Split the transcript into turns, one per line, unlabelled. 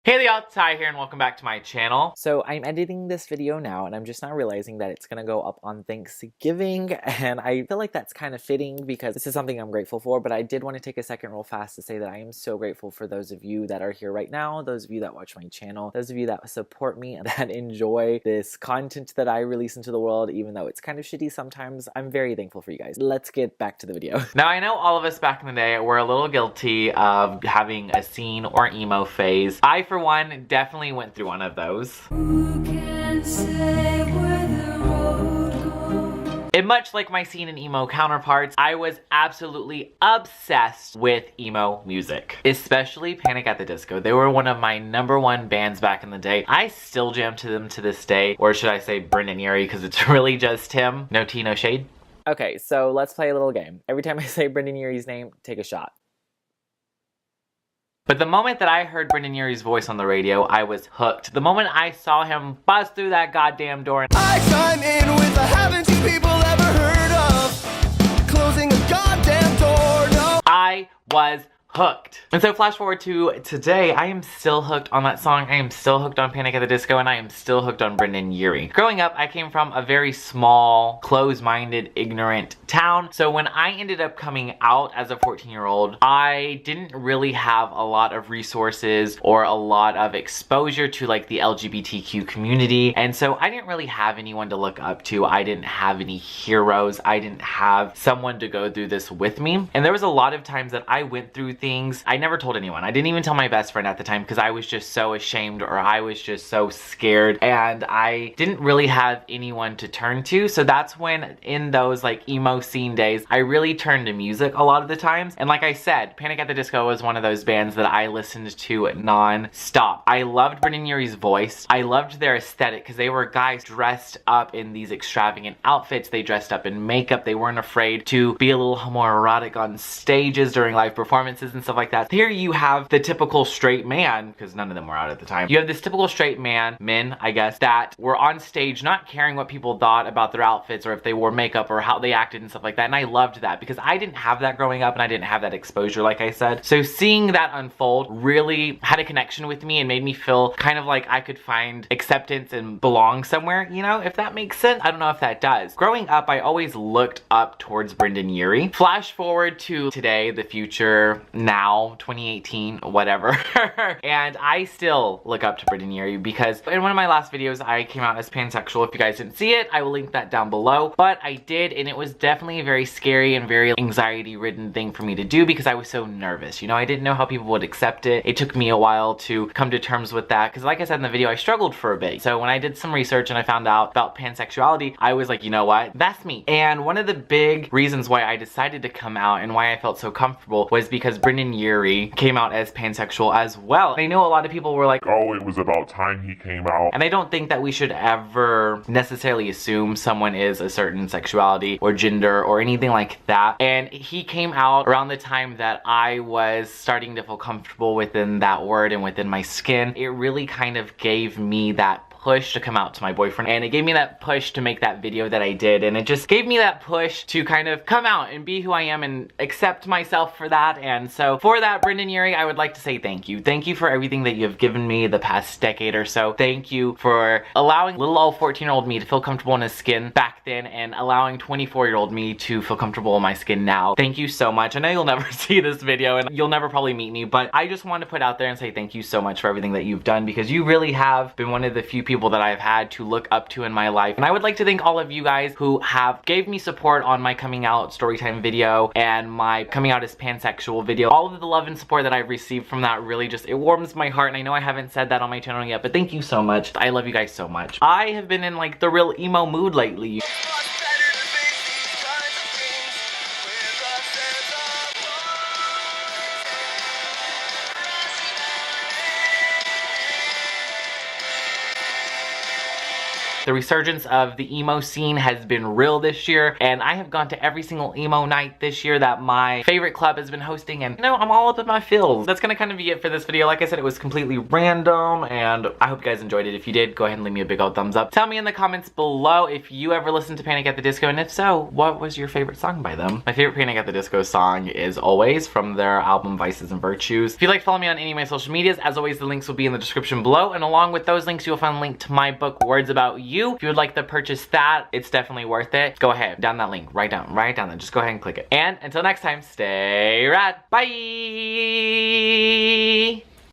Hey y'all, Ty here and welcome back to my channel.
So I'm editing this video now and I'm just now realizing that it's gonna go up on Thanksgiving, and I feel like that's kind of fitting because this is something I'm grateful for, but I did want to take a second real fast to say that I am so grateful for those of you that are here right now, those of you that watch my channel, those of you that support me and that enjoy this content that I release into the world, even though it's kind of shitty sometimes. I'm very thankful for you guys. Let's get back to the video.
Now I know all of us back in the day were a little guilty of having a scene or emo phase. I, for one, definitely went through one of those.
Who can say where the road goes?
And much like my scene and emo counterparts, I was absolutely obsessed with emo music, especially Panic at the Disco. They were one of my #1 bands back in the day. I still jam to them to this day, or should I say Brendon Urie, because it's really just him. No tea, no shade.
Okay, so let's play a little game. Every time I say Brendon Urie's name, take a shot.
But the moment that I heard Brendon Urie's voice on the radio, I was hooked. The moment I saw him bust through that goddamn door and
I chime in with a haven't you people ever heard of closing a goddamn door? No.
I was hooked. And so flash forward to today, I am still hooked on that song. I am still hooked on Panic at the Disco, and I am still hooked on Brendon Urie. Growing up, I came from a very small, closed-minded, ignorant town. So when I ended up coming out as a 14-year-old, I didn't really have a lot of resources or a lot of exposure to like the LGBTQ community. And so I didn't really have anyone to look up to. I didn't have any heroes. I didn't have someone to go through this with me. And there was a lot of times that I went through things I never told anyone. I didn't even tell my best friend at the time because I was just so ashamed, or I was just so scared, and I didn't really have anyone to turn to. So that's when, in those like emo scene days, I really turned to music a lot of the times. And like I said, Panic at the Disco was one of those bands that I listened to non-stop. I loved Brendon Urie's voice. I loved their aesthetic because they were guys dressed up in these extravagant outfits. They dressed up in makeup. They weren't afraid to be a little homoerotic on stages during live performances and stuff like that. Here you have the typical straight man, because none of them were out at the time. You have this typical straight men, I guess, that were on stage not caring what people thought about their outfits or if they wore makeup or how they acted and stuff like that. And I loved that because I didn't have that growing up and I didn't have that exposure, like I said. So seeing that unfold really had a connection with me and made me feel kind of like I could find acceptance and belong somewhere, you know, if that makes sense. I don't know if that does. Growing up, I always looked up towards Brendon Urie. Flash forward to today, the future, now, 2018, whatever. And I still look up to Brendon Urie because in one of my last videos, I came out as pansexual. If you guys didn't see it, I will link that down below. But I did, and it was definitely a very scary and very anxiety-ridden thing for me to do because I was so nervous. You know, I didn't know how people would accept it. It took me a while to come to terms with that because like I said in the video, I struggled for a bit. So when I did some research and I found out about pansexuality, I was like, you know what? That's me. And one of the big reasons why I decided to come out and why I felt so comfortable was because Brendon Urie came out as pansexual as well. I know a lot of people were like,
oh, it was about time he came out.
And I don't think that we should ever necessarily assume someone is a certain sexuality or gender or anything like that. And he came out around the time that I was starting to feel comfortable within that word and within my skin. It really kind of gave me that push to come out to my boyfriend, and it gave me that push to make that video that I did, and it just gave me that push to kind of come out and be who I am and accept myself for that. And so for that, Brendon Urie, I would like to say thank you. Thank you for everything that you've given me the past decade or so. Thank you for allowing little old 14-year-old me to feel comfortable in his skin back then and allowing 24-year-old me to feel comfortable in my skin now. Thank you so much. I know you'll never see this video and you'll never probably meet me, but I just wanted to put out there and say thank you so much for everything that you've done because you really have been one of the few people that I've had to look up to in my life. And I would like to thank all of you guys who have gave me support on my coming out storytime video and my coming out as pansexual video. All of the love and support that I've received from that really just, it warms my heart. And I know I haven't said that on my channel yet, but thank you so much. I love you guys so much. I have been in like the real emo mood lately. The resurgence of the emo scene has been real this year, and I have gone to every single emo night this year that my favorite club has been hosting, and you know, I'm all up in my feels. That's gonna kind of be it for this video. Like I said, it was completely random, and I hope you guys enjoyed it. If you did, go ahead and leave me a big old thumbs up. Tell me in the comments below if you ever listened to Panic at the Disco, and if so, what was your favorite song by them? My favorite Panic at the Disco song is Always from their album Vices and Virtues. If you'd like to follow me on any of my social medias, as always, the links will be in the description below, and along with those links, you'll find a link to my book, Words About You. If you would like to purchase that, it's definitely worth it. Go ahead, down that link, right down there. Just go ahead and click it. And until next time, stay rad. Bye!